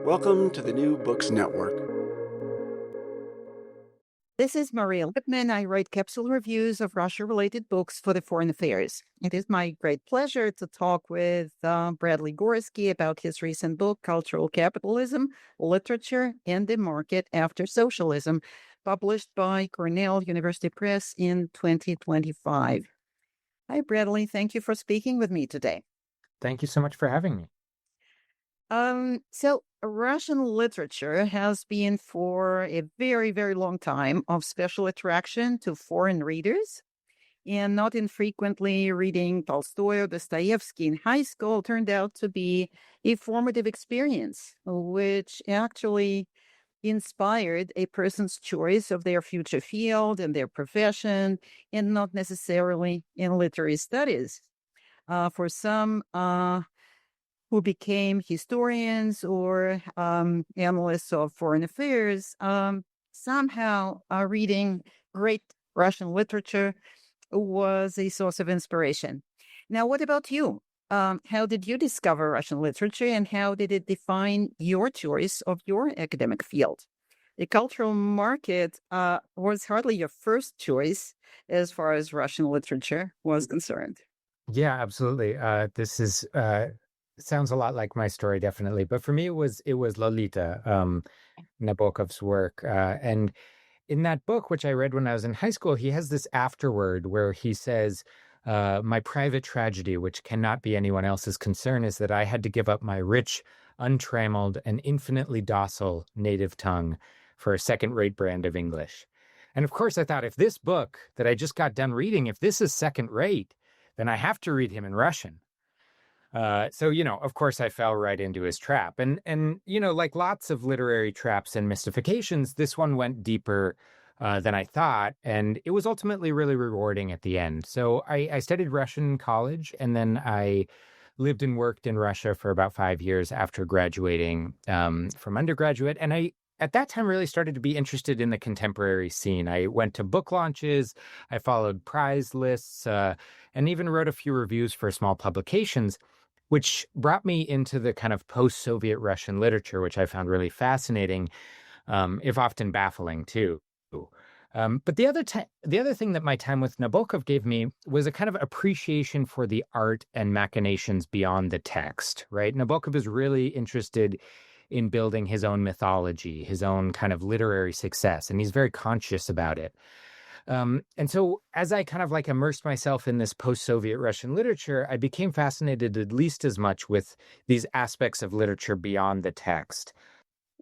Welcome to the New Books Network. This is Maria Lipman. I write capsule reviews of Russia-related books for the Foreign Affairs. It is my great pleasure to talk with Bradley Gorski about his recent book, Cultural Capitalism, Literature and the Market After Socialism, published by Cornell University Press in 2025. Hi, Bradley. Thank you for speaking with me today. Thank you so much for having me. So Russian literature has been for a very, very long time of special attraction to foreign readers. And not infrequently, reading Tolstoy or Dostoevsky in high school turned out to be a formative experience, which actually inspired a person's choice of their future field and their profession, and not necessarily in literary studies. For some who became historians or analysts of foreign affairs, somehow reading great Russian literature was a source of inspiration. Now, what about you? How did you discover Russian literature, and how did it define your choice of your academic field? The cultural market was hardly your first choice as far as Russian literature was concerned. Yeah, absolutely. This is sounds a lot like my story, definitely. But for me, it was Lolita, Nabokov's work, and in that book, which I read when I was in high school, he has this afterword where he says, my private tragedy, which cannot be anyone else's concern, is that I had to give up my rich, untrammeled, and infinitely docile native tongue for a second-rate brand of English. And of course, I thought, if this book that I just got done reading, if this is second-rate, then I have to read him in Russian. So, of course, I fell right into his trap. And like lots of literary traps and mystifications, this one went deeper than I thought. And it was ultimately really rewarding at the end. So I studied Russian in college, and then I lived and worked in Russia for about 5 years after graduating from undergraduate. And I, at that time, really started to be interested in the contemporary scene. I went to book launches, I followed prize lists, and even wrote a few reviews for small publications, which brought me into the kind of post-Soviet Russian literature, which I found really fascinating, if often baffling too. But the other thing that my time with Nabokov gave me was a kind of appreciation for the art and machinations beyond the text, right? Nabokov is really interested in building his own mythology, his own kind of literary success, and he's very conscious about it. And so as I kind of like immersed myself in this post-Soviet Russian literature, I became fascinated at least as much with these aspects of literature beyond the text.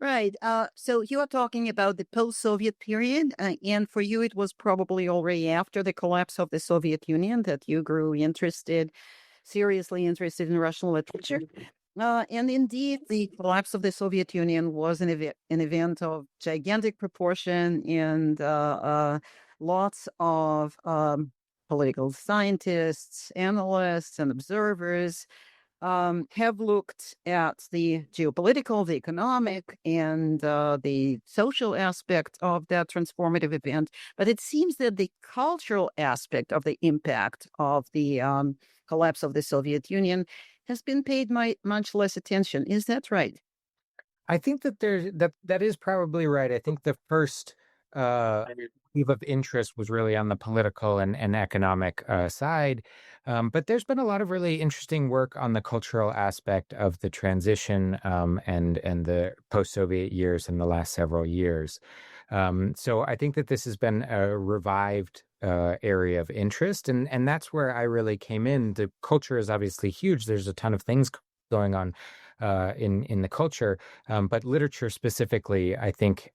Right. So you are talking about the post-Soviet period, and for you, it was probably already after the collapse of the Soviet Union that you grew seriously interested in Russian literature. And indeed, the collapse of the Soviet Union was an event of gigantic proportion, and lots of political scientists, analysts, and observers have looked at the geopolitical, the economic, and the social aspect of that transformative event. But it seems that the cultural aspect of the impact of the collapse of the Soviet Union has been paid much less attention. Is that right? I think that that is probably right. I think the first wave of interest was really on the political and economic side. But there's been a lot of really interesting work on the cultural aspect of the transition and the post-Soviet years in the last several years. So I think that this has been a revived area of interest, and that's where I really came in. The culture is obviously huge. There's a ton of things going on in the culture, but literature specifically, I think,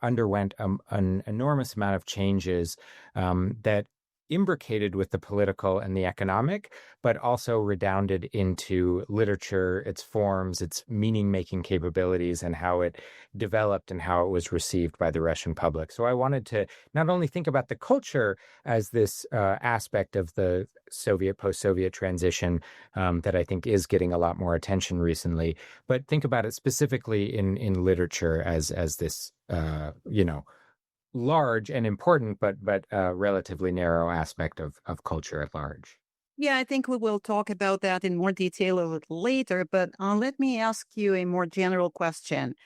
underwent an enormous amount of changes that imbricated with the political and the economic, but also redounded into literature, its forms, its meaning-making capabilities, and how it developed and how it was received by the Russian public. So I wanted to not only think about the culture as this aspect of the post-Soviet transition that I think is getting a lot more attention recently, but think about it specifically in literature as this, large and important, but relatively narrow aspect of culture at large. Yeah, I think we will talk about that in more detail a little later, but let me ask you a more general question.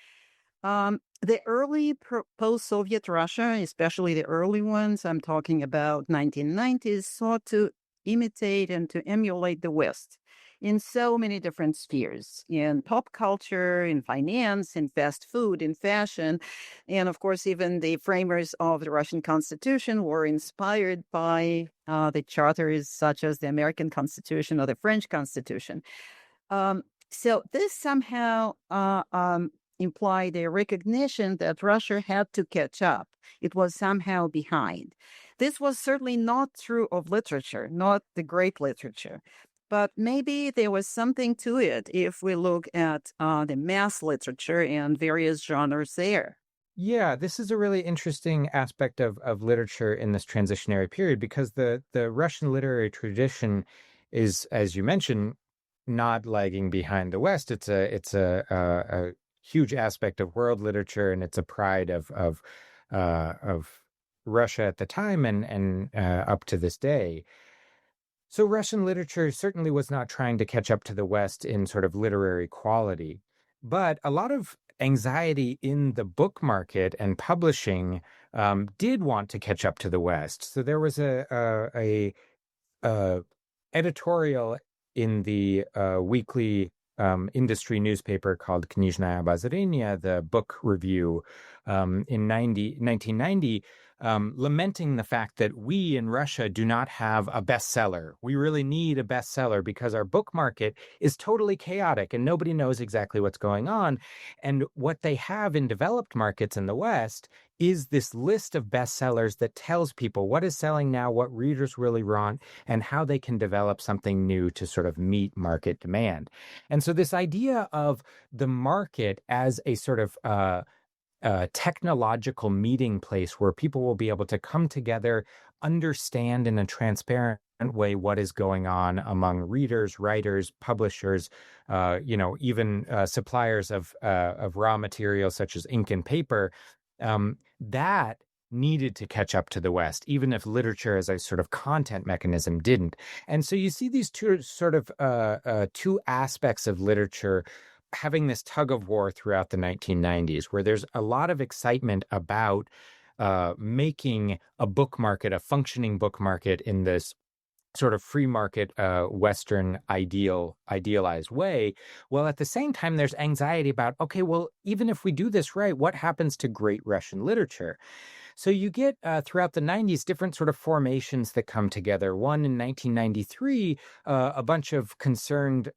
The early post-Soviet Russia, especially the early ones, I'm talking about 1990s, sought to imitate and to emulate the West in so many different spheres, in pop culture, in finance, in fast food, in fashion. And of course, even the framers of the Russian Constitution were inspired by the charters such as the American Constitution or the French Constitution. So this somehow implied a recognition that Russia had to catch up. It was somehow behind. This was certainly not true of literature, not the great literature. But maybe there was something to it if we look at the mass literature and various genres there. Yeah, this is a really interesting aspect of literature in this transitionary period because the Russian literary tradition is, as you mentioned, not lagging behind the West. It's a huge aspect of world literature, and it's a pride of Russia at the time and up to this day. So Russian literature certainly was not trying to catch up to the West in sort of literary quality, but a lot of anxiety in the book market and publishing did want to catch up to the West. So there was a editorial in the weekly industry newspaper called Knizhnaya Obozrenie, the book review, in 1990, lamenting the fact that we in Russia do not have a bestseller. We really need a bestseller because our book market is totally chaotic and nobody knows exactly what's going on. And what they have in developed markets in the West is this list of bestsellers that tells people what is selling now, what readers really want, and how they can develop something new to sort of meet market demand. And so this idea of the market as a sort of technological meeting place where people will be able to come together, understand in a transparent way what is going on among readers, writers, publishers, even suppliers of raw materials such as ink and paper, that needed to catch up to the West, even if literature as a sort of content mechanism didn't. And so you see these two sort of two aspects of literature having this tug of war throughout the 1990s, where there's a lot of excitement about making a book market, a functioning book market in this sort of free market, Western idealized way. Well, at the same time, there's anxiety about, okay, well, even if we do this right, what happens to great Russian literature? So you get throughout the 90s different sort of formations that come together. One in 1993, a bunch of concerned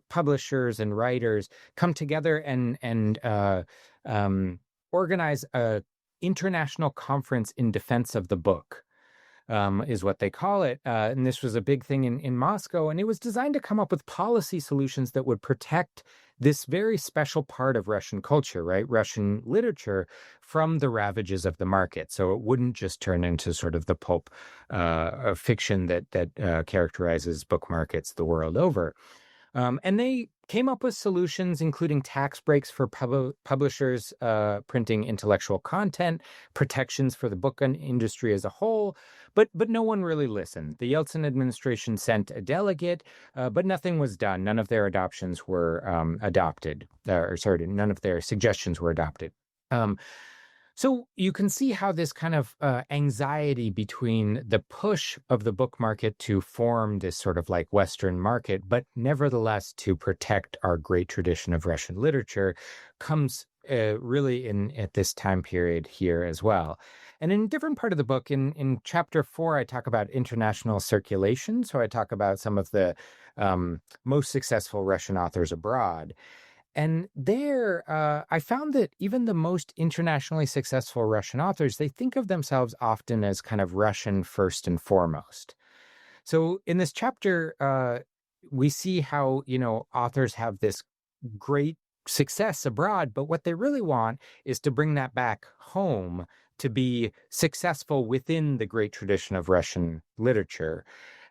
publishers and writers come together and organize a international conference in defense of the book. Is what they call it. And this was a big thing in Moscow. And it was designed to come up with policy solutions that would protect this very special part of Russian culture, right? Russian literature from the ravages of the market. So it wouldn't just turn into sort of the pulp fiction that characterizes book markets the world over. And they came up with solutions, including tax breaks for publishers printing intellectual content, protections for the book industry as a whole, but no one really listened. The Yeltsin administration sent a delegate, but nothing was done. None of their adoptions were adopted, none of their suggestions were adopted. So you can see how this kind of anxiety between the push of the book market to form this sort of like Western market, but nevertheless to protect our great tradition of Russian literature comes really in at this time period here as well. And in a different part of the book, in chapter 4, I talk about international circulation. So I talk about some of the most successful Russian authors abroad. And there, I found that even the most internationally successful Russian authors, they think of themselves often as kind of Russian first and foremost. So in this chapter, we see how, authors have this great success abroad, but what they really want is to bring that back home to be successful within the great tradition of Russian literature.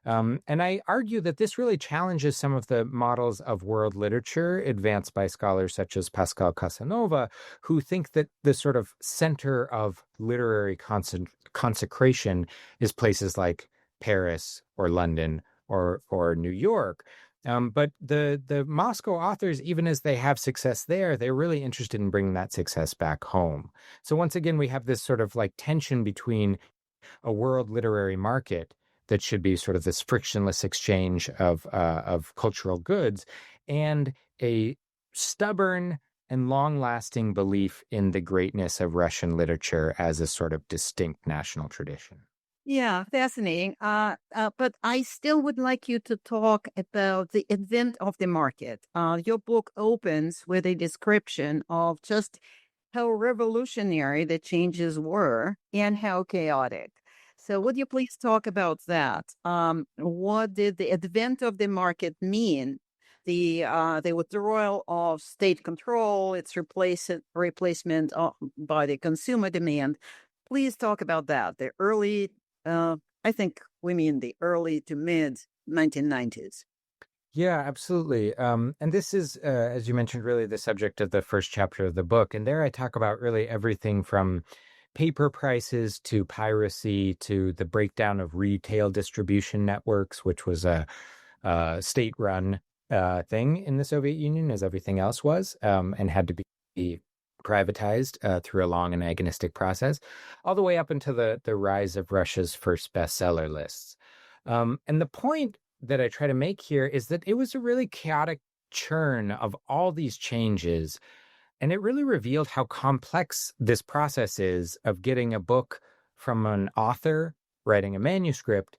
And I argue that this really challenges some of the models of world literature advanced by scholars such as Pascal Casanova, who think that the sort of center of literary consecration is places like Paris or London or New York. But the Moscow authors, even as they have success there, they're really interested in bringing that success back home. So once again, we have this sort of like tension between a world literary market that should be sort of this frictionless exchange of cultural goods, and a stubborn and long-lasting belief in the greatness of Russian literature as a sort of distinct national tradition. Yeah, fascinating. But I still would like you to talk about the advent of the market. Your book opens with a description of just how revolutionary the changes were and how chaotic. So, would you please talk about that? What did the advent of the market mean? The withdrawal of state control, its replacement by the consumer demand. Please talk about that. The early, I think we mean the early to mid 1990s. Yeah, absolutely. And this is, as you mentioned, really the subject of the first chapter of the book. And there I talk about really everything from paper prices to piracy to the breakdown of retail distribution networks, which was a state-run thing in the Soviet Union, as everything else was, and had to be privatized through a long and agonistic process, all the way up until the rise of Russia's first bestseller lists. And the point that I try to make here is that it was a really chaotic churn of all these changes. And it really revealed how complex this process is of getting a book from an author writing a manuscript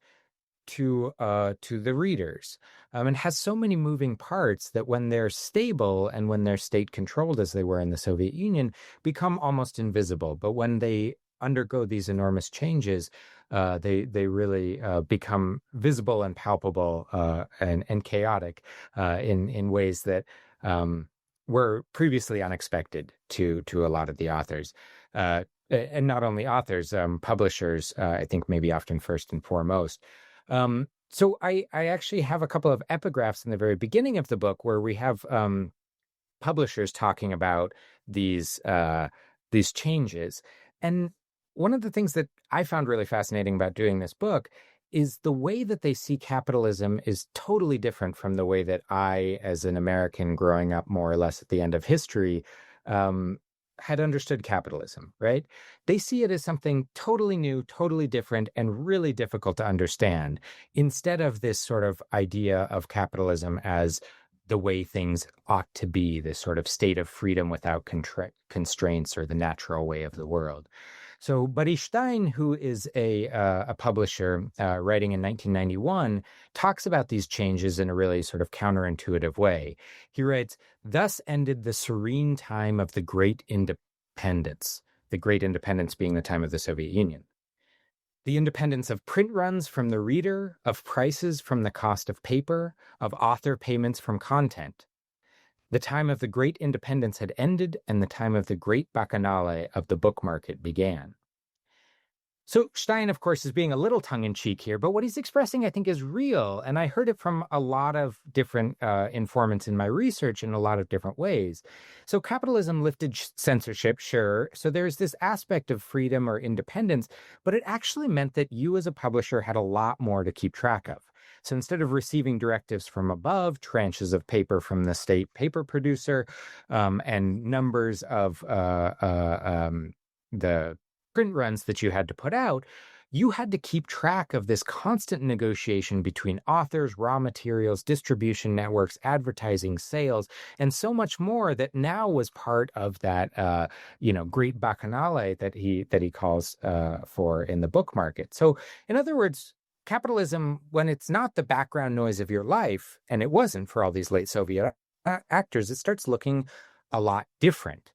to the readers. And has so many moving parts that when they're stable and when they're state controlled, as they were in the Soviet Union, become almost invisible. But when they undergo these enormous changes, they really become visible and palpable and chaotic in ways that were previously unexpected to a lot of the authors. And not only authors, publishers, I think maybe often first and foremost. So I actually have a couple of epigraphs in the very beginning of the book where we have publishers talking about these changes. And one of the things that I found really fascinating about doing this book is the way that they see capitalism is totally different from the way that I, as an American growing up more or less at the end of history, had understood capitalism, right? They see it as something totally new, totally different, and really difficult to understand, instead of this sort of idea of capitalism as the way things ought to be, this sort of state of freedom without constraints, or the natural way of the world. So Boris Stein, who is a publisher writing in 1991, talks about these changes in a really sort of counterintuitive way. He writes, "Thus ended the serene time of the Great Independence," the Great Independence being the time of the Soviet Union. "The independence of print runs from the reader, of prices from the cost of paper, of author payments from content. The time of the great independence had ended, and the time of the great bacchanale of the book market began." So Stein, of course, is being a little tongue-in-cheek here, but what he's expressing, I think, is real. And I heard it from a lot of different informants in my research in a lot of different ways. So capitalism lifted censorship, sure. So there's this aspect of freedom or independence, but it actually meant that you as a publisher had a lot more to keep track of. So instead of receiving directives from above, tranches of paper from the state paper producer, and numbers of the print runs that you had to put out, you had to keep track of this constant negotiation between authors, raw materials, distribution networks, advertising, sales, and so much more that now was part of that, great bacchanale that he calls for in the book market. So, in other words, capitalism, when it's not the background noise of your life, and it wasn't for all these late Soviet actors, it starts looking a lot different.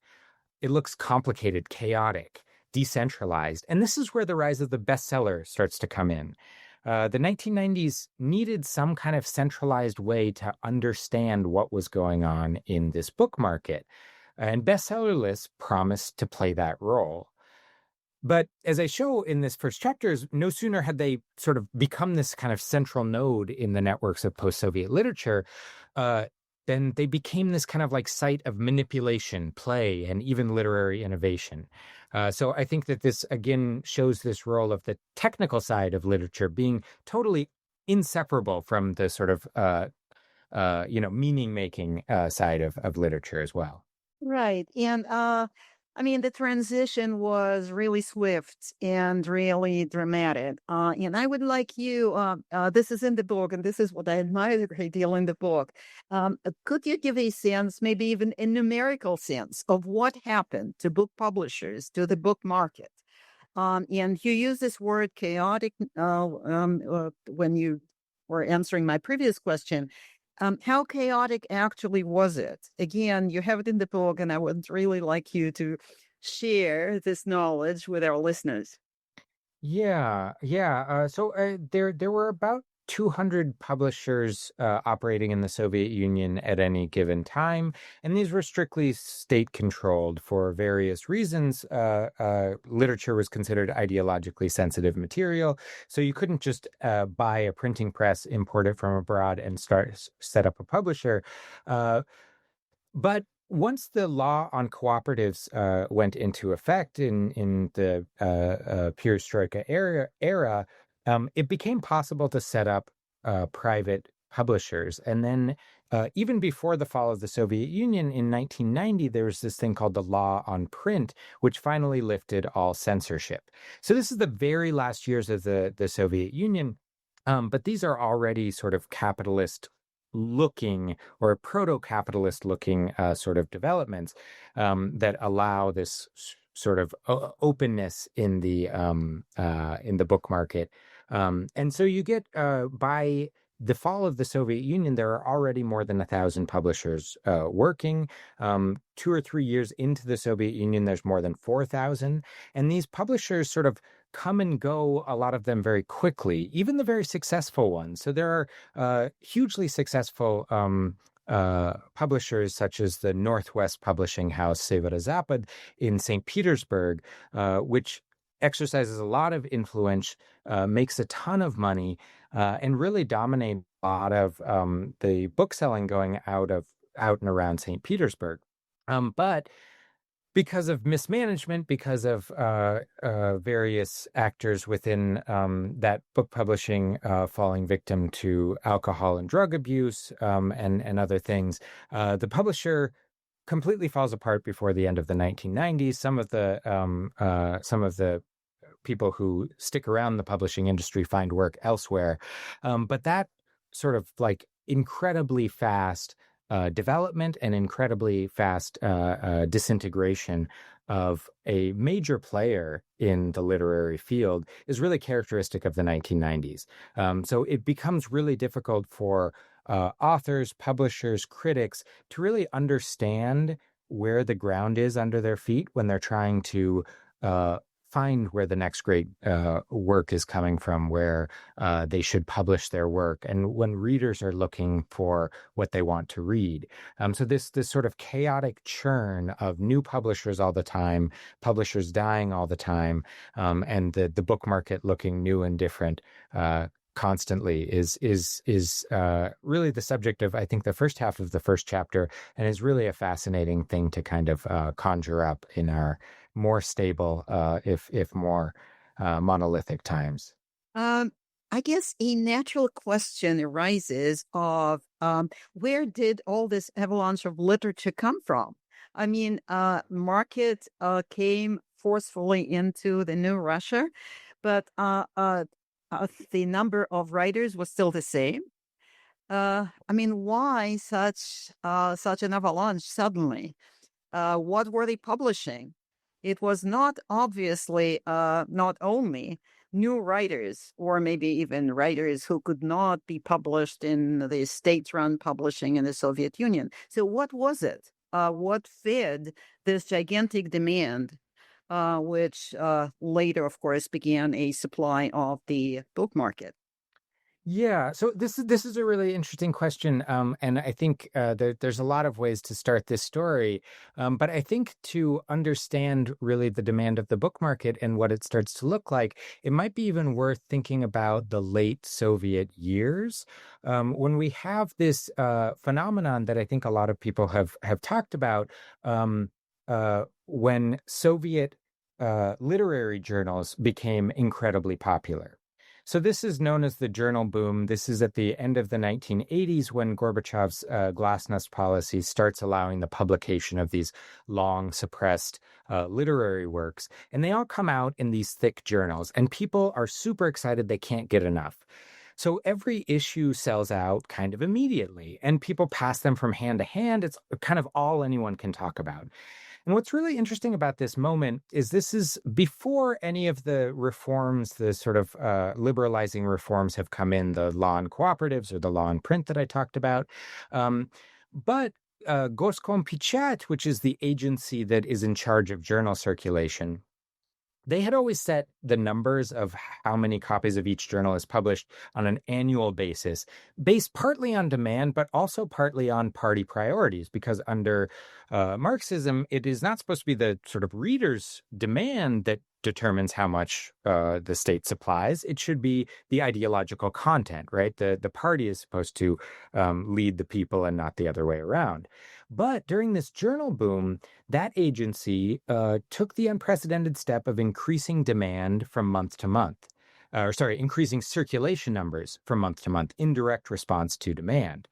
It looks complicated, chaotic, decentralized. And this is where the rise of the bestseller starts to come in. The 1990s needed some kind of centralized way to understand what was going on in this book market. And bestseller lists promised to play that role. But as I show in this first chapter, no sooner had they sort of become this kind of central node in the networks of post-Soviet literature, then they became this kind of like site of manipulation, play, and even literary innovation. So I think that this, again, shows this role of the technical side of literature being totally inseparable from the sort of meaning making side of literature as well. Right. And I mean, the transition was really swift and really dramatic. And I would like you, this is in the book, and this is what I admire a great deal in the book. Could you give a sense, maybe even a numerical sense, of what happened to book publishers, to the book market? And you use this word chaotic when you were answering my previous question. How chaotic actually was it? Again, you have it in the book, and I would really like you to share this knowledge with our listeners. Yeah, yeah. So there were about 200 publishers operating in the Soviet Union at any given time, and these were strictly state controlled for various reasons. Literature was considered ideologically sensitive material, so you couldn't just buy a printing press, import it from abroad, and set up a publisher. But once the law on cooperatives went into effect in the perestroika era, it became possible to set up private publishers. And then even before the fall of the Soviet Union in 1990, there was this thing called the law on print, which finally lifted all censorship. So this is the very last years of the Soviet Union. But these are already sort of capitalist looking or proto-capitalist looking sort of developments that allow this sort of openness in the book market. And so you get by the fall of the Soviet Union, there are already more than 1,000 publishers working. 2 or 3 years into the Soviet Union, there's more than 4,000. And these publishers sort of come and go, a lot of them very quickly, even the very successful ones. So there are hugely successful publishers such as the Northwest Publishing House, Severozapad, in St. Petersburg, which exercises a lot of influence, makes a ton of money, and really dominate a lot of the book selling going out and around St. Petersburg. But because of mismanagement, because of various actors within that book publishing falling victim to alcohol and drug abuse and other things, the publisher completely falls apart before the end of the 1990s. Some of the people who stick around the publishing industry find work elsewhere, but that sort of like incredibly fast development and incredibly fast disintegration of a major player in the literary field is really characteristic of the 1990s. So it becomes really difficult for authors, publishers, critics to really understand where the ground is under their feet when they're trying to find where the next great work is coming from, where they should publish their work, and when readers are looking for what they want to read. So this sort of chaotic churn of new publishers all the time, publishers dying all the time, and the book market looking new and different constantly is really the subject of, I think, the first half of the first chapter, and is really a fascinating thing to kind of conjure up in our more stable, if more monolithic times. I guess a natural question arises of where did all this avalanche of literature come from? I mean, market came forcefully into the new Russia, but the number of writers was still the same. I mean, why such an avalanche suddenly? What were they publishing? It was not obviously not only new writers, or maybe even writers who could not be published in the state-run publishing in the Soviet Union. So what was it? What fed this gigantic demand, which later, of course, began a supply of the book market? Yeah, so this is a really interesting question, and I think there's a lot of ways to start this story. But I think to understand really the demand of the book market and what it starts to look like, it might be even worth thinking about the late Soviet years, when we have this phenomenon that I think a lot of people have talked about, when Soviet literary journals became incredibly popular. So this is known as the journal boom. This is at the end of the 1980s when Gorbachev's glasnost policy starts allowing the publication of these long suppressed literary works. And they all come out in these thick journals, and people are super excited they can't get enough. So every issue sells out kind of immediately, and people pass them from hand to hand. It's kind of all anyone can talk about. And what's really interesting about this moment is this is before any of the reforms, the sort of liberalizing reforms have come in, the law on cooperatives or the law on print that I talked about. But Gorskom which is the agency that is in charge of journal circulation, they had always set the numbers of how many copies of each journal is published on an annual basis, based partly on demand, but also partly on party priorities, because under Marxism, it is not supposed to be the sort of reader's demand that determines how much the state supplies. It should be the ideological content, right? The party is supposed to lead the people and not the other way around. But during this journal boom, that agency took the unprecedented step of increasing demand from month to month. Increasing circulation numbers from month to month in direct response to demand.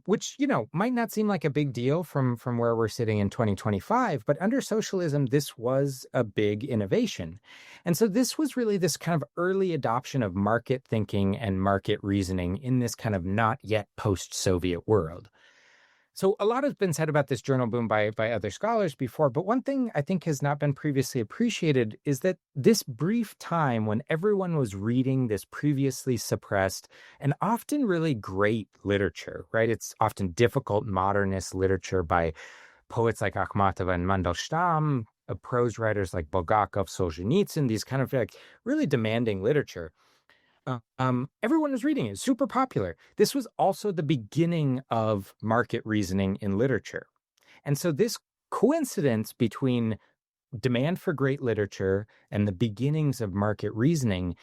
Which, might not seem like a big deal from where we're sitting in 2025, but under socialism, this was a big innovation. And so this was really this kind of early adoption of market thinking and market reasoning in this kind of not yet post-Soviet world. So a lot has been said about this journal boom by other scholars before, but one thing I think has not been previously appreciated is that this brief time when everyone was reading this previously suppressed and often really great literature, right? It's often difficult modernist literature by poets like Akhmatova and Mandelstam, prose writers like Bulgakov, Solzhenitsyn, these kind of like really demanding literature. Everyone was reading it. Super popular. This was also the beginning of market reasoning in literature. And so this coincidence between demand for great literature and the beginnings of market reasoning,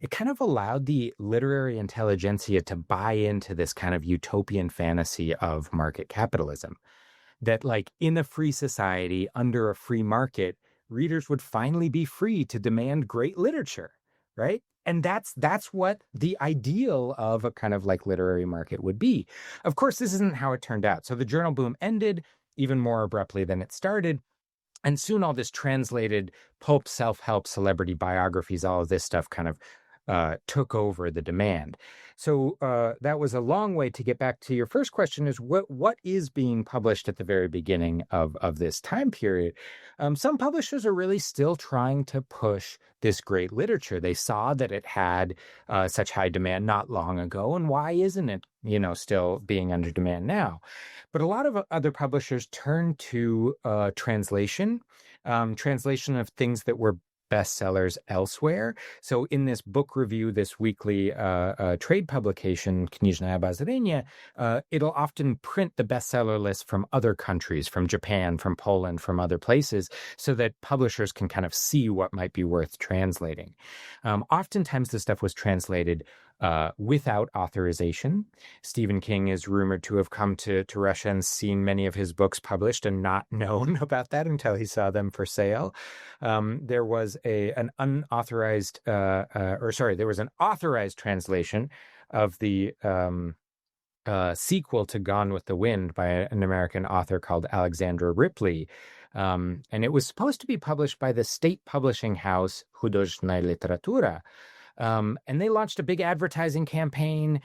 it kind of allowed the literary intelligentsia to buy into this kind of utopian fantasy of market capitalism. That like in a free society, under a free market, readers would finally be free to demand great literature, right? And that's what the ideal of a kind of like literary market would be. Of course, this isn't how it turned out. So the journal boom ended even more abruptly than it started. And soon all this translated pulp, self-help, celebrity biographies, all of this stuff kind of took over the demand. So that was a long way to get back to your first question, is what is being published at the very beginning of this time period? Some publishers are really still trying to push this great literature. They saw that it had such high demand not long ago, and why isn't it, still being under demand now? But a lot of other publishers turn to translation of things that were bestsellers elsewhere. So in this book review, this weekly trade publication, Knižná obazrenie, it'll often print the bestseller list from other countries, from Japan, from Poland, from other places, so that publishers can kind of see what might be worth translating. Oftentimes, the stuff was translated without authorization. Stephen King is rumored to have come to Russia and seen many of his books published and not known about that until he saw them for sale. There was an authorized translation of the sequel to Gone with the Wind by an American author called Alexandra Ripley. And it was supposed to be published by the state publishing house Hudojная literatura. And they launched a big advertising campaign,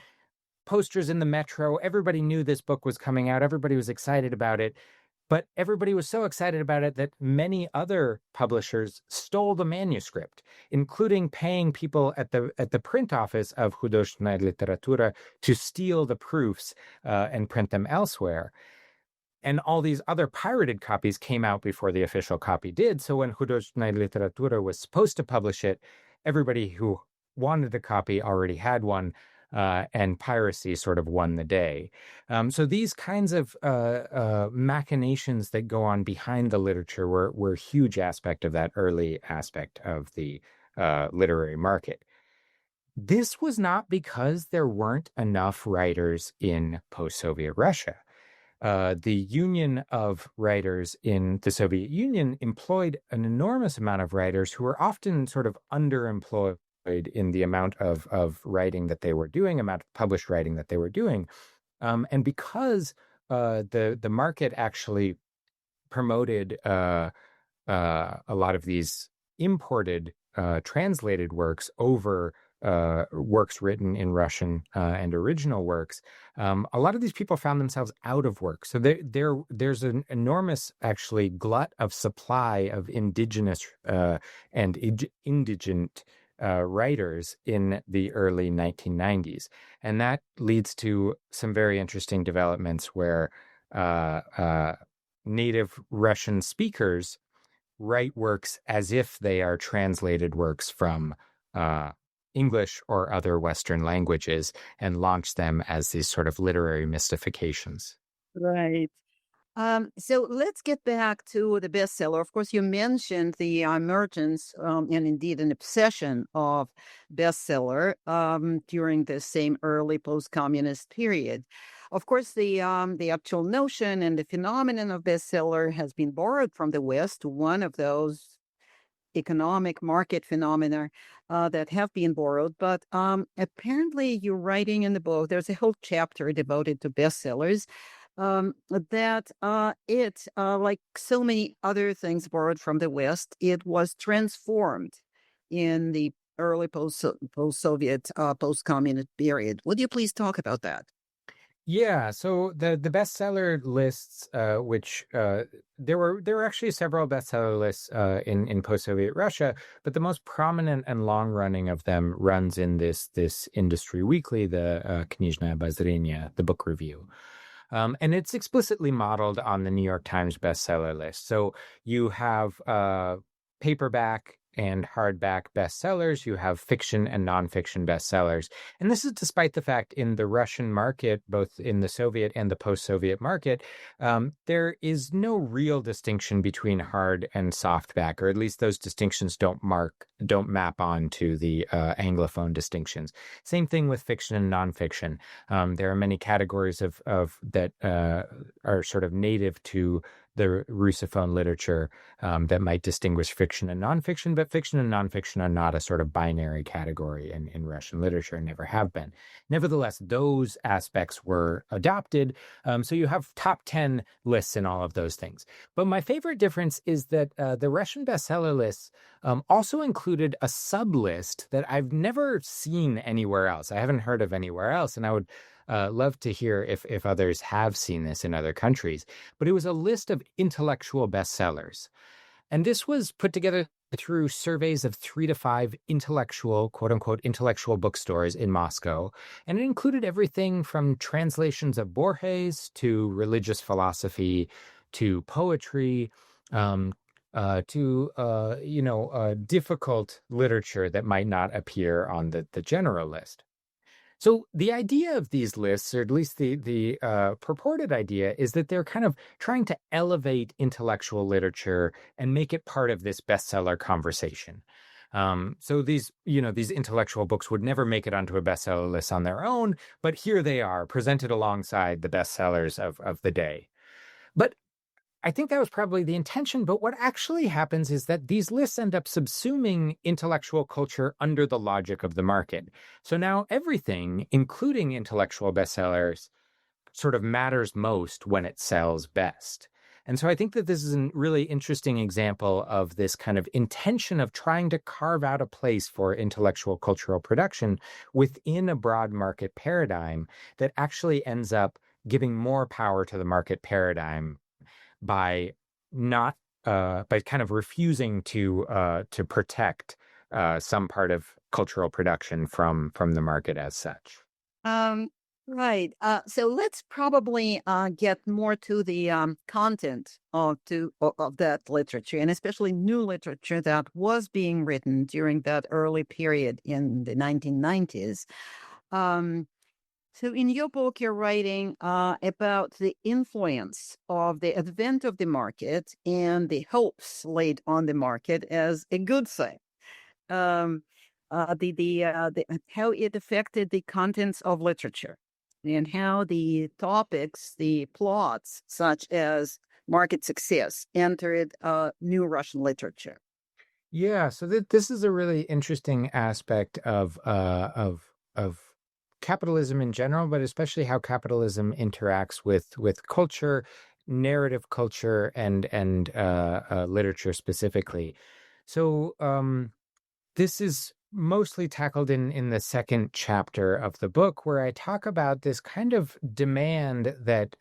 posters in the metro. Everybody knew this book was coming out. Everybody was excited about it. But everybody was so excited about it that many other publishers stole the manuscript, including paying people at the print office of Hudojная literatura to steal the proofs and print them elsewhere. And all these other pirated copies came out before the official copy did. So when Hudojная literatura was supposed to publish it, everybody who wanted a copy already had one, and piracy sort of won the day. So these kinds of machinations that go on behind the literature were a huge aspect of that early aspect of the literary market. This was not because there weren't enough writers in post-Soviet Russia. The Union of Writers in the Soviet Union employed an enormous amount of writers who were often sort of underemployed in the amount of writing that they were doing, amount of published writing that they were doing. And because the market actually promoted a lot of these imported translated works over works written in Russian and original works, a lot of these people found themselves out of work. So there's an enormous, actually, glut of supply of indigenous and indigent writers in the early 1990s. And that leads to some very interesting developments where native Russian speakers write works as if they are translated works from English or other Western languages and launch them as these sort of literary mystifications. Right. So let's get back to the bestseller. Of course, you mentioned the emergence and indeed an obsession of bestseller during the same early post-communist period. Of course, the actual notion and the phenomenon of bestseller has been borrowed from the West, one of those economic market phenomena that have been borrowed. But apparently, you're writing in the book, there's a whole chapter devoted to bestsellers. That it, like so many other things borrowed from the West, it was transformed in the early post-Soviet, post-communist period. Would you please talk about that? Yeah, so the bestseller lists, which there were actually several bestseller lists in post-Soviet Russia, but the most prominent and long-running of them runs in this industry weekly, the Knижное обозрение, the book review. And it's explicitly modeled on the New York Times bestseller list. So you have paperback and hardback bestsellers, you have fiction and nonfiction bestsellers. And this is despite the fact in the Russian market, both in the Soviet and the post-Soviet market, there is no real distinction between hard and softback, or at least those distinctions don't map onto the Anglophone distinctions. Same thing with fiction and nonfiction. There are many categories of that are sort of native to the Russophone literature that might distinguish fiction and nonfiction, but fiction and nonfiction are not a sort of binary category in Russian literature and never have been. Nevertheless, those aspects were adopted. So you have top 10 lists in all of those things. But my favorite difference is that the Russian bestseller lists also included a sub-list that I've never seen anywhere else. I haven't heard of anywhere else, and I would love to hear if others have seen this in other countries. But it was a list of intellectual bestsellers. And this was put together through surveys of 3 to 5 intellectual, quote unquote, intellectual bookstores in Moscow. And it included everything from translations of Borges to religious philosophy to poetry, to difficult literature that might not appear on the general list. So the idea of these lists, or at least the purported idea, is that they're kind of trying to elevate intellectual literature and make it part of this bestseller conversation. So these intellectual books would never make it onto a bestseller list on their own, but here they are, presented alongside the bestsellers of the day. But I think that was probably the intention, but what actually happens is that these lists end up subsuming intellectual culture under the logic of the market. So now everything, including intellectual bestsellers, sort of matters most when it sells best. And so I think that this is a really interesting example of this kind of intention of trying to carve out a place for intellectual cultural production within a broad market paradigm that actually ends up giving more power to the market paradigm by kind of refusing to protect some part of cultural production from the market as such. Right. So let's probably get more to the content of that literature, and especially new literature that was being written during that early period in the 1990s. So in your book, you're writing about the influence of the advent of the market and the hopes laid on the market as a good thing. How it affected the contents of literature and how the topics, the plots, such as market success, entered new Russian literature. Yeah, so this is a really interesting aspect of capitalism in general, but especially how capitalism interacts with culture, narrative culture, and literature specifically. So this is mostly tackled in the second chapter of the book, where I talk about this kind of demand that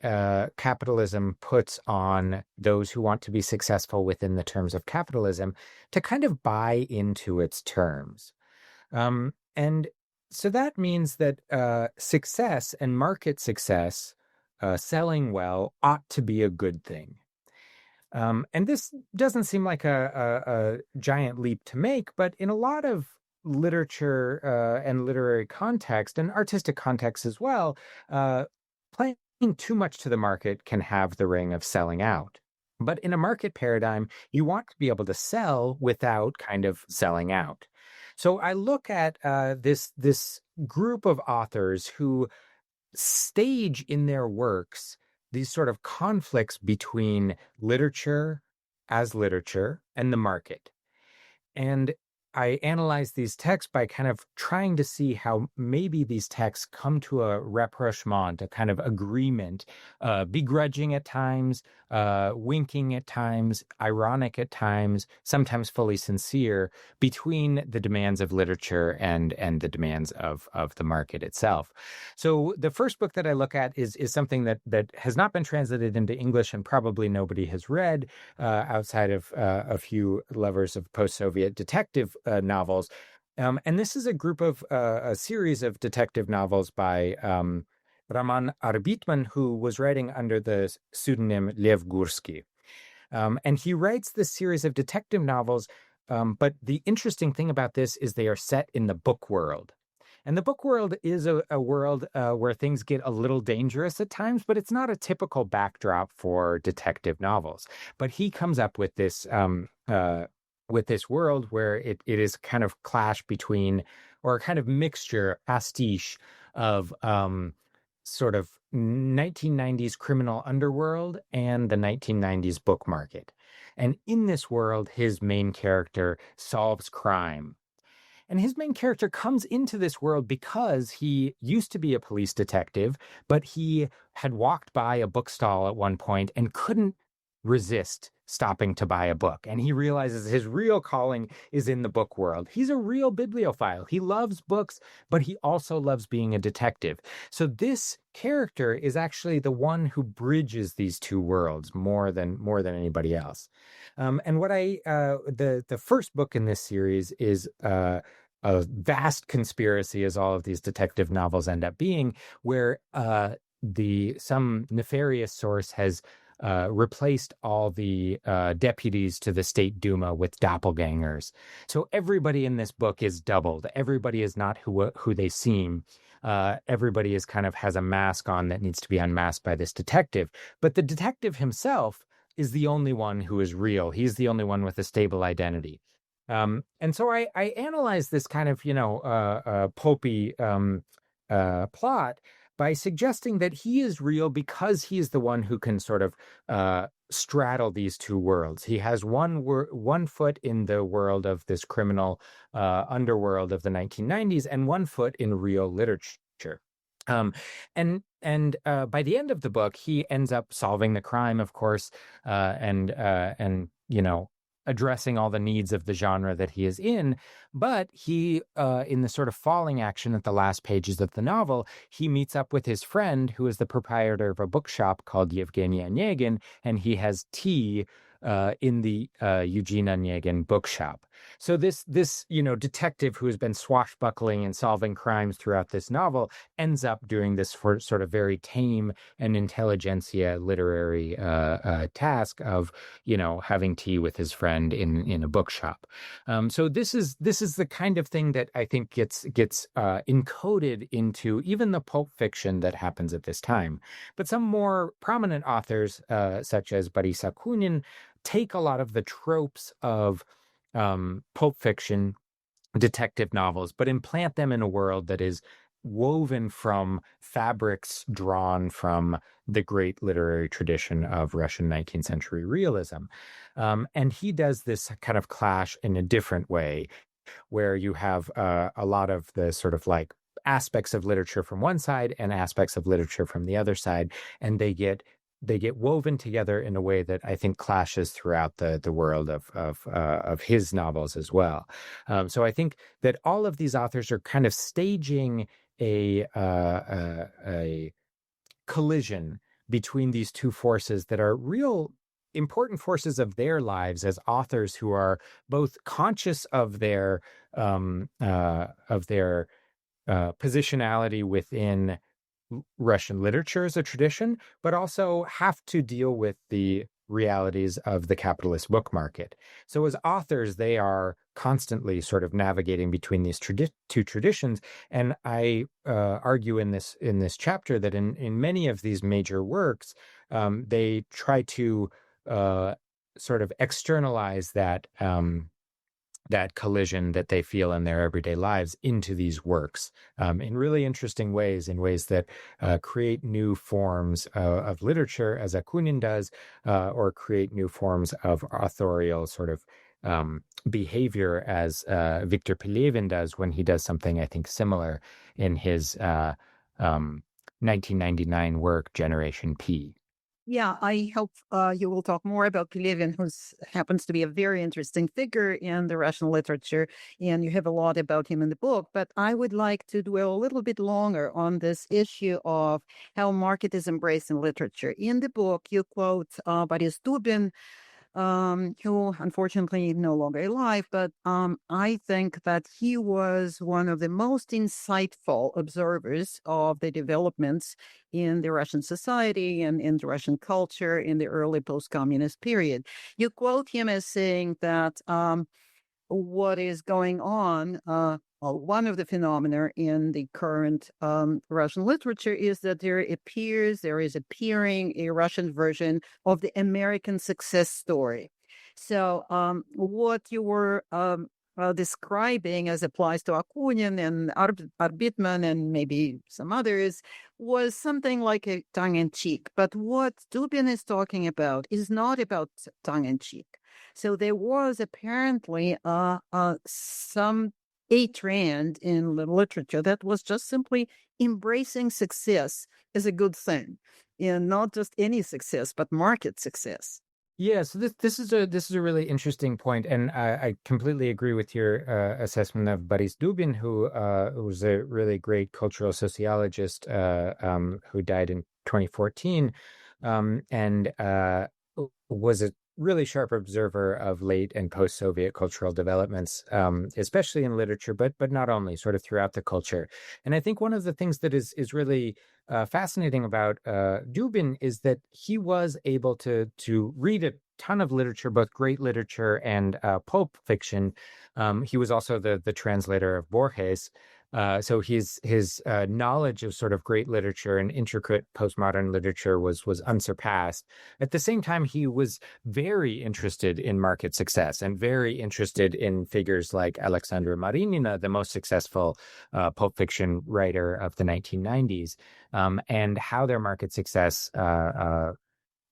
capitalism puts on those who want to be successful within the terms of capitalism to kind of buy into its terms. And so that means that success and market success, selling well, ought to be a good thing. And this doesn't seem like a giant leap to make, but in a lot of literature and literary context and artistic context as well, playing too much to the market can have the ring of selling out. But in a market paradigm, you want to be able to sell without kind of selling out. So I look at this group of authors who stage in their works these sort of conflicts between literature as literature and the market. And I analyze these texts by kind of trying to see how maybe these texts come to a rapprochement, a kind of agreement, begrudging at times, winking at times, ironic at times, sometimes fully sincere, between the demands of literature and the demands of the market itself. So the first book that I look at is something that has not been translated into English and probably nobody has read outside of a few lovers of post-Soviet detective novels. And this is a series of detective novels by Roman Arbitman, who was writing under the pseudonym Lev Gorski. And he writes this series of detective novels, but the interesting thing about this is they are set in the book world. And the book world is a world where things get a little dangerous at times, but it's not a typical backdrop for detective novels. But he comes up with this world where it is kind of clash between, or a kind of mixture, pastiche of sort of 1990s criminal underworld and the 1990s book market. And in this world, his main character solves crime. And his main character comes into this world because he used to be a police detective, but he had walked by a bookstall at one point and couldn't resist stopping to buy a book. And he realizes his real calling is in the book world. He's a real bibliophile. He loves books, but he also loves being a detective. So this character is actually the one who bridges these two worlds more than anybody else. And what the first book in this series is a vast conspiracy, as all of these detective novels end up being, where some nefarious source has replaced all the deputies to the State Duma with doppelgangers. So everybody in this book is doubled. Everybody is not who they seem. Everybody is kind of has a mask on that needs to be unmasked by this detective. But the detective himself is the only one who is real. He's the only one with a stable identity. And so I analyze this kind of, pulpy plot by suggesting that he is real because he is the one who can sort of straddle these two worlds. He has one foot in the world of this criminal underworld of the 1990s and one foot in real literature. And by the end of the book, he ends up solving the crime, of course, and addressing all the needs of the genre that he is in. But he, in the sort of falling action at the last pages of the novel, he meets up with his friend, who is the proprietor of a bookshop called Yevgeny Onegin, and he has tea in the Eugene Onegin bookshop. So this detective who has been swashbuckling and solving crimes throughout this novel ends up doing this for sort of very tame and intelligentsia literary task of having tea with his friend in a bookshop. So this is the kind of thing that I think gets encoded into even the pulp fiction that happens at this time. But some more prominent authors, such as Boris Akunin, take a lot of the tropes of pulp fiction, detective novels, but implant them in a world that is woven from fabrics drawn from the great literary tradition of Russian 19th century realism. And he does this kind of clash in a different way, where you have a lot of the sort of like aspects of literature from one side and aspects of literature from the other side, and they get woven together in a way that I think clashes throughout the world of his novels as well. So I think that all of these authors are kind of staging a collision between these two forces that are real important forces of their lives as authors who are both conscious of their positionality within Russian literature as a tradition, but also have to deal with the realities of the capitalist book market. So as authors, they are constantly sort of navigating between these two traditions. And I argue in this chapter that in many of these major works, they try to sort of externalize that collision that they feel in their everyday lives into these works in really interesting ways, in ways that create new forms of literature, as Akunin does, or create new forms of authorial sort of behavior, as Viktor Pelevin does when he does something, I think, similar in his 1999 work, Generation P. Yeah, I hope you will talk more about Pelevin, who happens to be a very interesting figure in the Russian literature, and you have a lot about him in the book. But I would like to dwell a little bit longer on this issue of how market is embraced in literature. In the book, you quote Boris Dubin, who unfortunately is no longer alive, but I think that he was one of the most insightful observers of the developments in the Russian society and in the Russian culture in the early post-communist period. You quote him as saying that what is going on, one of the phenomena in the current Russian literature is that there is appearing a Russian version of the American success story. So what you were describing, as applies to Akunin and Arbitman and maybe some others, was something like a tongue-in-cheek. But what Dubin is talking about is not about tongue-in-cheek. So there was apparently some a trend in the literature that was just simply embracing success as a good thing, and not just any success, but market success. Yeah, so this is a really interesting point, and I completely agree with your assessment of Boris Dubin, who was a really great cultural sociologist who died in 2014, and was a really sharp observer of late and post-Soviet cultural developments, especially in literature, but not only, sort of throughout the culture. And I think one of the things that is really fascinating about Dubin is that he was able to read a ton of literature, both great literature and pulp fiction. He was also the translator of Borges. So his knowledge of sort of great literature and intricate postmodern literature was unsurpassed. At the same time, he was very interested in market success and very interested in figures like Alexandra Marinina, the most successful pulp fiction writer of the 1990s, and how their market success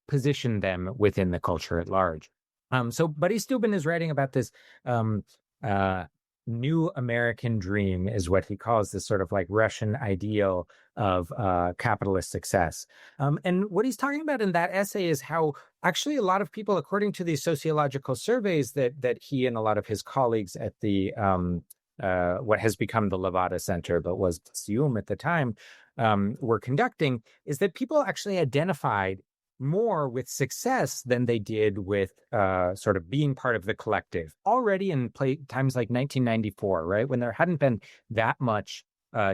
positioned them within the culture at large. So Boris Dubin is writing about this new American dream, is what he calls this sort of like Russian ideal of capitalist success. And what he's talking about in that essay is how actually a lot of people, according to these sociological surveys that he and a lot of his colleagues at the what has become the Levada Center, but was Sium at the time, were conducting, is that people actually identified more with success than they did with sort of being part of the collective already in times like 1994, right? When there hadn't been that much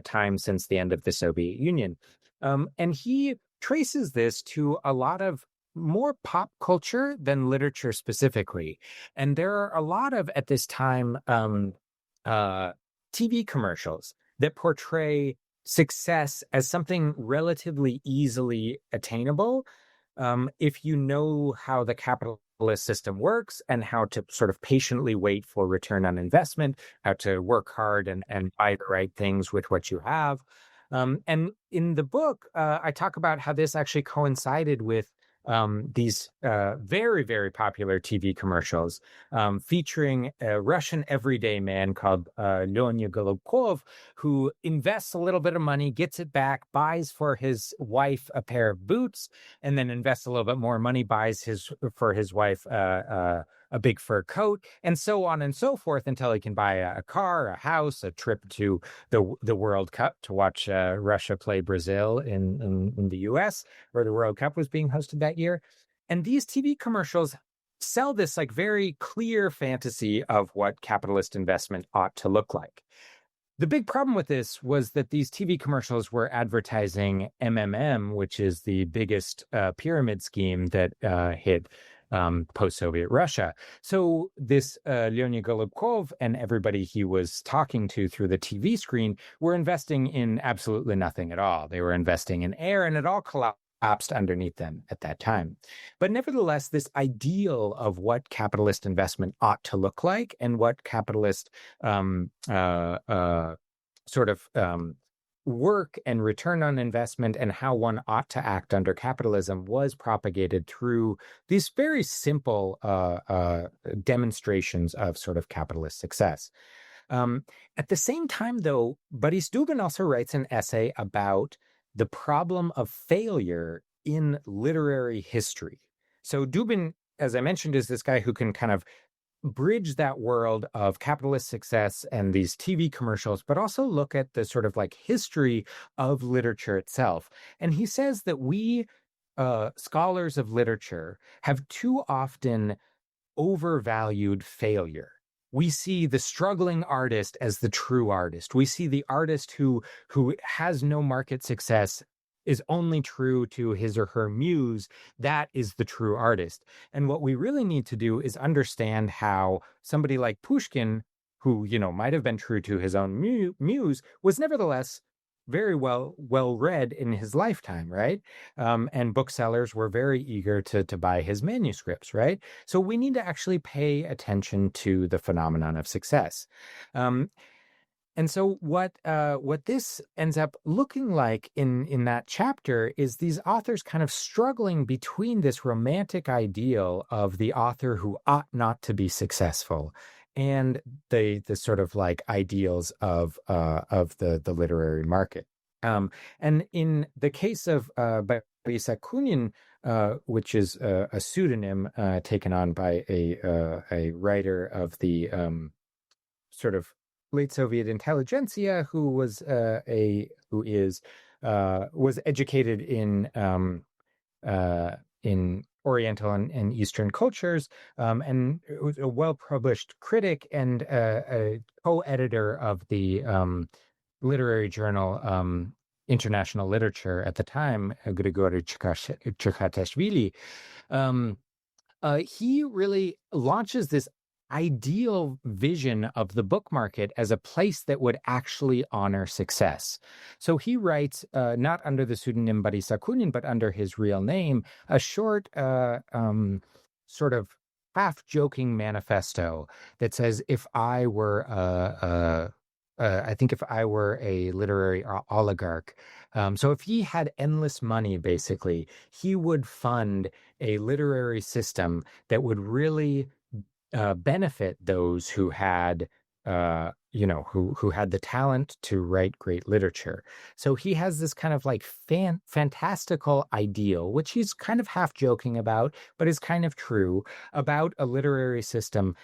time since the end of the Soviet Union. And he traces this to a lot of more pop culture than literature specifically. And there are a lot of, at this time, TV commercials that portray success as something relatively easily attainable, if you know how the capitalist system works and how to sort of patiently wait for return on investment, how to work hard and buy the right things with what you have. And in the book, I talk about how this actually coincided with these very, very popular TV commercials featuring a Russian everyday man called Lyonya Golubkov, who invests a little bit of money, gets it back, buys for his wife a pair of boots, and then invests a little bit more money, buys for his wife a big fur coat, and so on and so forth until he can buy a car, a house, a trip to the World Cup to watch Russia play Brazil in the U.S., where the World Cup was being hosted that year. And these TV commercials sell this like very clear fantasy of what capitalist investment ought to look like. The big problem with this was that these TV commercials were advertising MMM, which is the biggest pyramid scheme that hit post-Soviet Russia. So this Lyonya Golubkov and everybody he was talking to through the TV screen were investing in absolutely nothing at all. They were investing in air, and it all collapsed underneath them at that time. But nevertheless, this ideal of what capitalist investment ought to look like and what capitalist work and return on investment and how one ought to act under capitalism was propagated through these very simple demonstrations of sort of capitalist success. At the same time, though, Boris Dubin also writes an essay about the problem of failure in literary history. So Dubin, as I mentioned, is this guy who can kind of bridge that world of capitalist success and these TV commercials, but also look at the sort of like history of literature itself. And he says that we scholars of literature have too often overvalued failure. We see the struggling artist as the true artist. We see the artist who has no market success, is only true to his or her muse. That is the true artist. And what we really need to do is understand how somebody like Pushkin, who, you know, might have been true to his own muse, was nevertheless very well read in his lifetime, right? And booksellers were very eager to buy his manuscripts, right? So we need to actually pay attention to the phenomenon of success. And so what this ends up looking like in that chapter is these authors kind of struggling between this romantic ideal of the author who ought not to be successful and the sort of like ideals of the literary market. And in the case of Boris Akunin, which is a pseudonym taken on by a writer of the sort of late Soviet intelligentsia who was educated in Oriental and Eastern cultures, and was a well-published critic and a co-editor of the literary journal International Literature at the time, Grigory Chikhatashvili. He really launches this ideal vision of the book market as a place that would actually honor success. So he writes, not under the pseudonym Boris Akunin, but under his real name, a short sort of half-joking manifesto that says, if I were a literary oligarch, so if he had endless money, basically, he would fund a literary system that would really benefit those who had, who had the talent to write great literature. So he has this kind of like fantastical ideal, which he's kind of half joking about, but is kind of true, about a literary system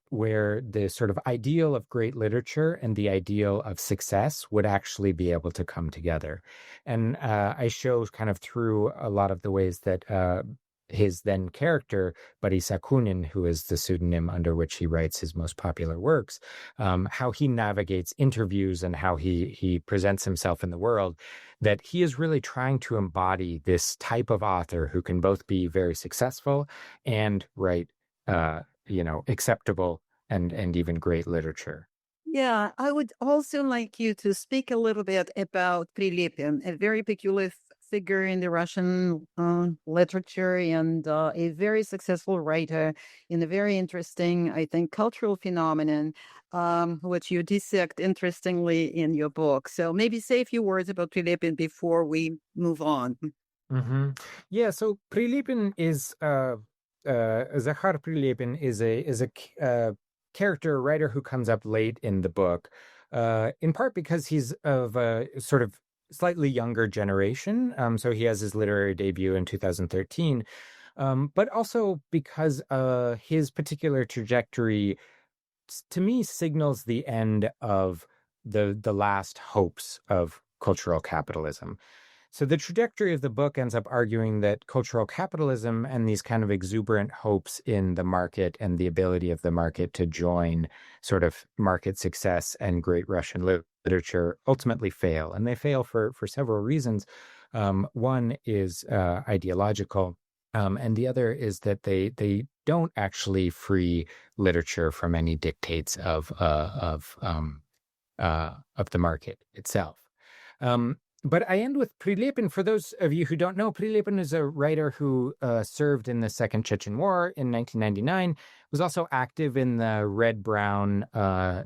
where the sort of ideal of great literature and the ideal of success would actually be able to come together. And I show kind of through a lot of the ways that his then character, Boris Akunin, who is the pseudonym under which he writes his most popular works, how he navigates interviews and how he presents himself in the world, that he is really trying to embody this type of author who can both be very successful and write, acceptable and even great literature. Yeah, I would also like you to speak a little bit about Prilepin, a very peculiar figure in the Russian literature and a very successful writer in a very interesting, I think, cultural phenomenon, which you dissect interestingly in your book. So maybe say a few words about Prilepin before we move on. Mm-hmm. Yeah, so Prilepin is Zakhar Prilepin is a character writer who comes up late in the book, in part because he's of a sort of slightly younger generation. So he has his literary debut in 2013, but also because his particular trajectory, to me, signals the end of the last hopes of cultural capitalism. So the trajectory of the book ends up arguing that cultural capitalism and these kind of exuberant hopes in the market and the ability of the market to join sort of market success and great Russian literature ultimately fail. And they fail for several reasons. One is ideological, and the other is that they don't actually free literature from any dictates of the market itself. But I end with Prilepin. For those of you who don't know, Prilepin is a writer who served in the Second Chechen War in 1999, was also active in the Red-Brown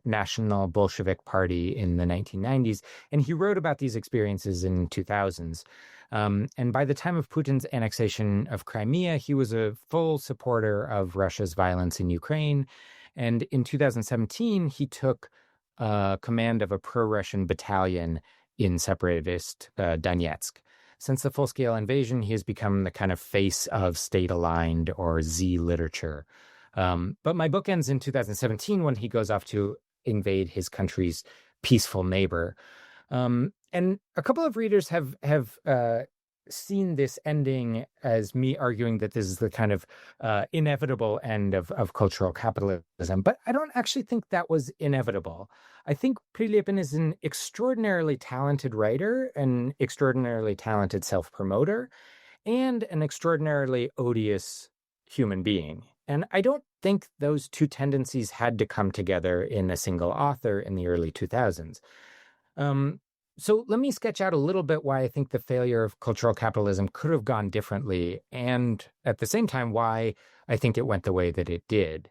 National Bolshevik Party in the 1990s, and he wrote about these experiences in 2000s. And by the time of Putin's annexation of Crimea, he was a full supporter of Russia's violence in Ukraine. And in 2017, he took command of a pro-Russian battalion in separatist Donetsk. Since the full-scale invasion, he has become the kind of face of state-aligned or Z literature. But my book ends in 2017 when he goes off to invade his country's peaceful neighbor. And a couple of readers have seen this ending as me arguing that this is the kind of inevitable end of cultural capitalism. But I don't actually think that was inevitable. I think Prilepin is an extraordinarily talented writer, an extraordinarily talented self-promoter, and an extraordinarily odious human being. And I don't think those two tendencies had to come together in a single author in the early 2000s. So let me sketch out a little bit why I think the failure of cultural capitalism could have gone differently, and at the same time, why I think it went the way that it did.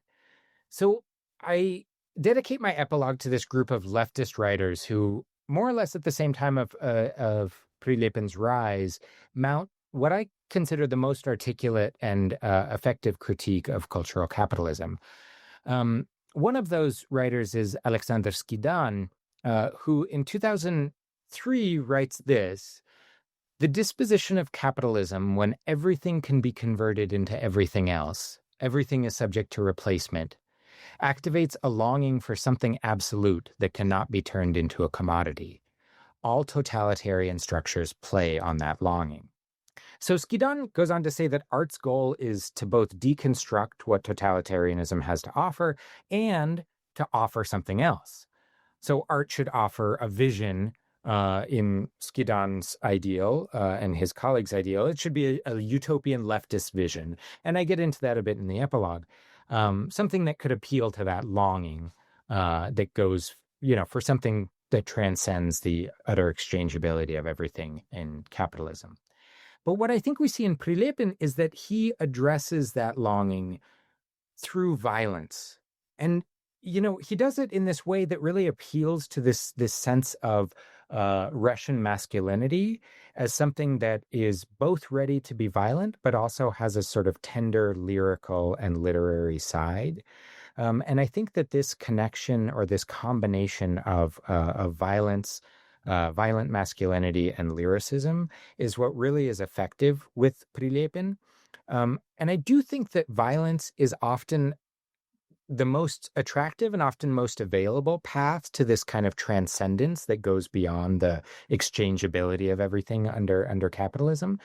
So I dedicate my epilogue to this group of leftist writers who, more or less at the same time of Prilepin's rise, mount what I consider the most articulate and effective critique of cultural capitalism. One of those writers is Alexander Skidan, who in 2003 writes this: "The disposition of capitalism, when everything can be converted into everything else, everything is subject to replacement, activates a longing for something absolute that cannot be turned into a commodity. All totalitarian structures play on that longing." So Skidan goes on to say that art's goal is to both deconstruct what totalitarianism has to offer and to offer something else. So art should offer a vision in Skidan's ideal and his colleagues' ideal. It should be a utopian leftist vision. And I get into that a bit in the epilogue. Something that could appeal to that longing that goes, for something that transcends the utter exchangeability of everything in capitalism. But what I think we see in Prilepin is that he addresses that longing through violence. And he does it in this way that really appeals to this sense of Russian masculinity as something that is both ready to be violent, but also has a sort of tender, lyrical, and literary side. And I think that this connection or this combination of violence, violent masculinity, and lyricism is what really is effective with Prilepin. And I do think that violence is often the most attractive and often most available path to this kind of transcendence that goes beyond the exchangeability of everything under capitalism.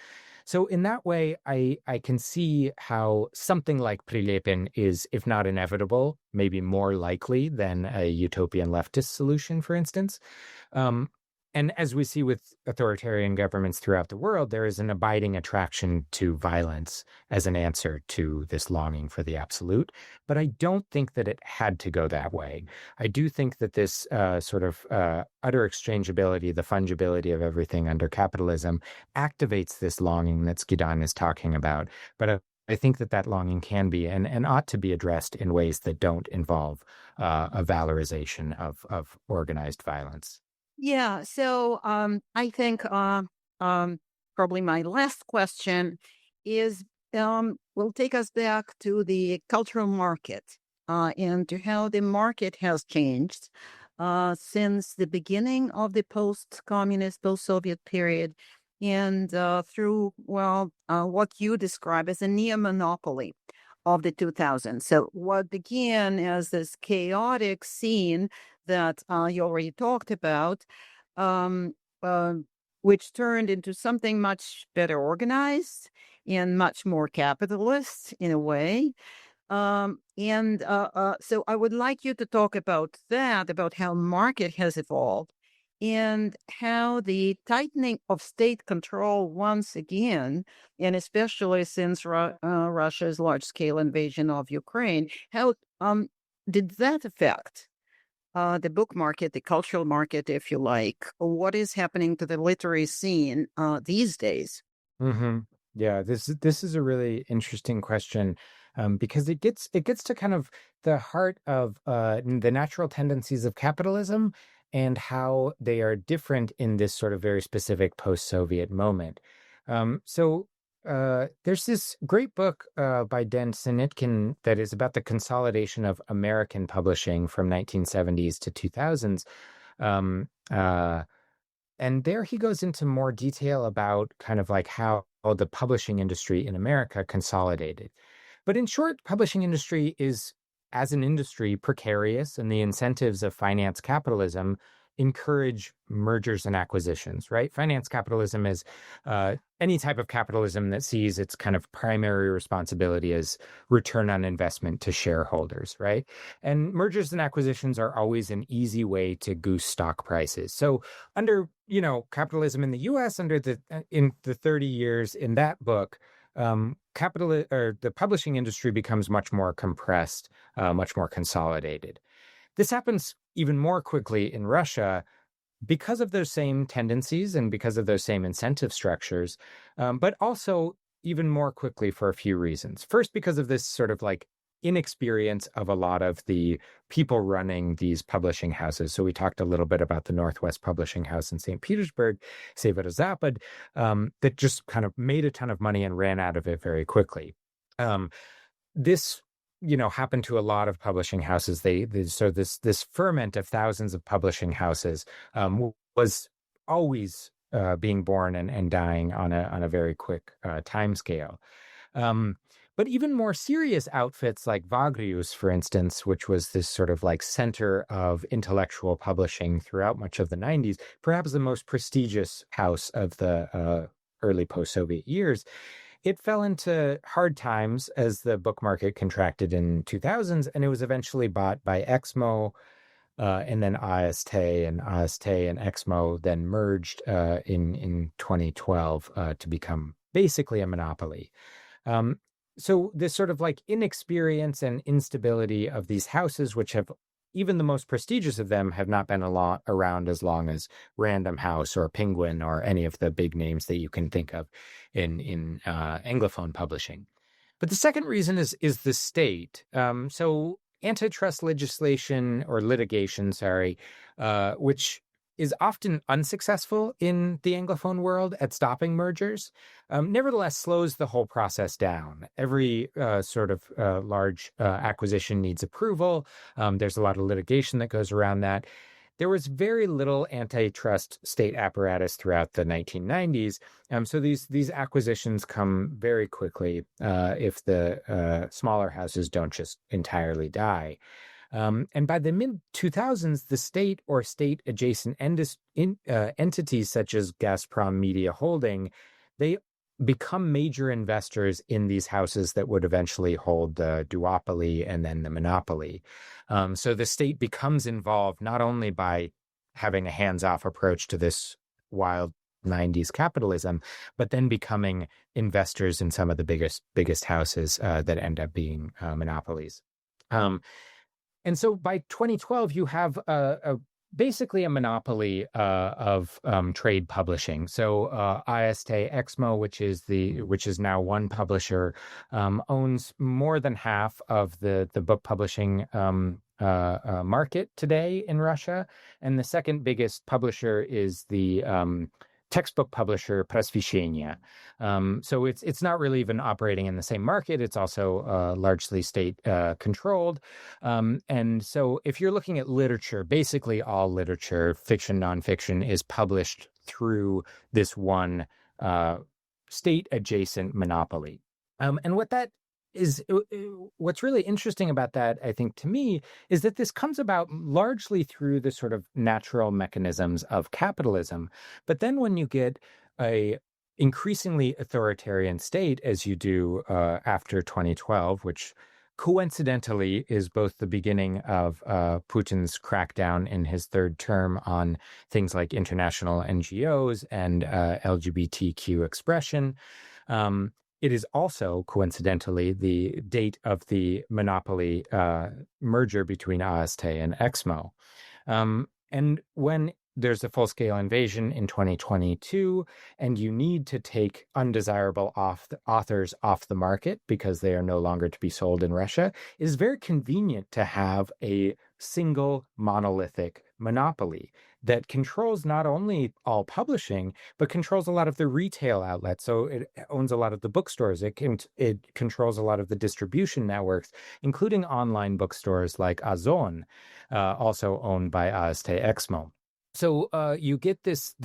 So in that way, I can see how something like Prilepin is, if not inevitable, maybe more likely than a utopian leftist solution, for instance. And as we see with authoritarian governments throughout the world, there is an abiding attraction to violence as an answer to this longing for the absolute. But I don't think that it had to go that way. I do think that this sort of utter exchangeability, the fungibility of everything under capitalism, activates this longing that Skidan is talking about. But I think that that longing can be and ought to be addressed in ways that don't involve a valorization of organized violence. Yeah. So I think probably my last question is will take us back to the cultural market and to how the market has changed since the beginning of the post-communist, post-Soviet period and through, what you describe as a neo-monopoly of the 2000s. So what began as this chaotic scene that you already talked about, um, uh, which turned into something much better organized and much more capitalist in a way. So I would like you to talk about that, about how market has evolved and how the tightening of state control once again, and especially since Russia's large-scale invasion of Ukraine, how did that affect the book market, the cultural market, if you like? What is happening to the literary scene these days? Mm-hmm. Yeah, this is a really interesting question because it gets to kind of the heart of the natural tendencies of capitalism and how they are different in this sort of very specific post-Soviet moment. There's this great book by Dan Sinitkin that is about the consolidation of American publishing from 1970s to 2000s. And there he goes into more detail about kind of like how the publishing industry in America consolidated. But in short, publishing industry is, as an industry, precarious, and the incentives of finance capitalism encourage mergers and acquisitions, right? Finance capitalism is any type of capitalism that sees its kind of primary responsibility as return on investment to shareholders, right? And mergers and acquisitions are always an easy way to goose stock prices. So under, capitalism in the US, in the 30 years in that book, the publishing industry becomes much more compressed, much more consolidated. This happens even more quickly in Russia because of those same tendencies and because of those same incentive structures, but also even more quickly for a few reasons. First, because of this sort of like inexperience of a lot of the people running these publishing houses. So we talked a little bit about the Northwest Publishing House in St. Petersburg, Severozapad, that just kind of made a ton of money and ran out of it very quickly. This happened to a lot of publishing houses. So this ferment of thousands of publishing houses was always being born and dying on a very quick time scale. But even more serious outfits like Vagrius, for instance, which was this sort of like center of intellectual publishing throughout much of the 90s, perhaps the most prestigious house of the early post-Soviet years, it fell into hard times as the book market contracted in 2000s, and it was eventually bought by Exmo, and then AST, and Exmo then merged in 2012 to become basically a monopoly. So this sort of like inexperience and instability of these houses, which have, even the most prestigious of them, have not been around as long as Random House or Penguin or any of the big names that you can think of in Anglophone publishing. But the second reason is the state. So antitrust legislation or litigation, which is often unsuccessful in the Anglophone world at stopping mergers, nevertheless slows the whole process down. Every large acquisition needs approval. There's a lot of litigation that goes around that. There was very little antitrust state apparatus throughout the 1990s. So these acquisitions come very quickly if the smaller houses don't just entirely die. And by the mid-2000s, the state or state-adjacent entities such as Gazprom Media Holding, they become major investors in these houses that would eventually hold the duopoly and then the monopoly. So the state becomes involved not only by having a hands-off approach to this wild 90s capitalism, but then becoming investors in some of the biggest houses that end up being monopolies. And so by 2012, you have basically a monopoly of trade publishing. So IST Exmo, which is now one publisher, owns more than half of the book publishing market today in Russia, and the second biggest publisher is the textbook publisher Prasveshchenia. So it's not really even operating in the same market. It's also largely state controlled. And so if you're looking at literature, basically all literature, fiction, nonfiction, is published through this one state adjacent monopoly. And what's really interesting about that, I think, to me, is that this comes about largely through the sort of natural mechanisms of capitalism. But then when you get a increasingly authoritarian state, as you do after 2012, which coincidentally is both the beginning of Putin's crackdown in his third term on things like international NGOs and LGBTQ expression, it is also, coincidentally, the date of the monopoly merger between AST and Exmo. And when there's a full-scale invasion in 2022, and you need to take undesirable authors off the market because they are no longer to be sold in Russia, it is very convenient to have a single monolithic monopoly that controls not only all publishing, but controls a lot of the retail outlets. So it owns a lot of the bookstores. It controls a lot of the distribution networks, including online bookstores like Ozon, also owned by AST Exmo. So you get this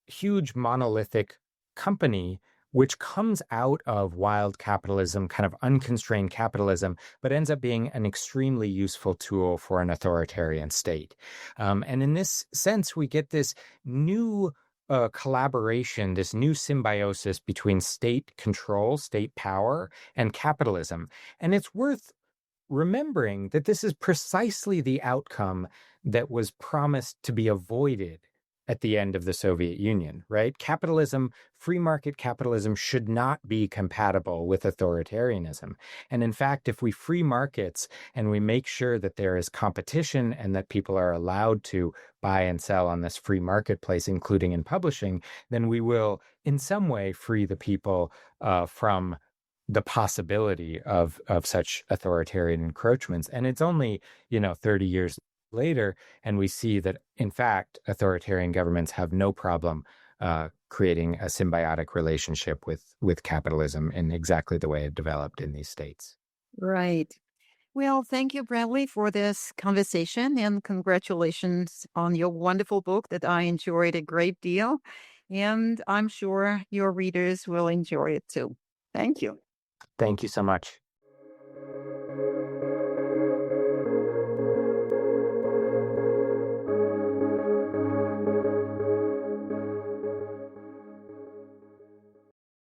huge monolithic company which comes out of wild capitalism, kind of unconstrained capitalism, but ends up being an extremely useful tool for an authoritarian state. And in this sense, we get this new collaboration, this new symbiosis between state control, state power, and capitalism. And it's worth remembering that this is precisely the outcome that was promised to be avoided at the end of the Soviet Union, right? Capitalism, free market capitalism, should not be compatible with authoritarianism. And in fact, if we free markets and we make sure that there is competition and that people are allowed to buy and sell on this free marketplace, including in publishing, then we will in some way free the people from the possibility of such authoritarian encroachments. And it's only, 30 years later, and we see that, in fact, authoritarian governments have no problem creating a symbiotic relationship with capitalism in exactly the way it developed in these states. Right. Well, thank you, Bradley, for this conversation, and congratulations on your wonderful book that I enjoyed a great deal. And I'm sure your readers will enjoy it too. Thank you. Thank you so much.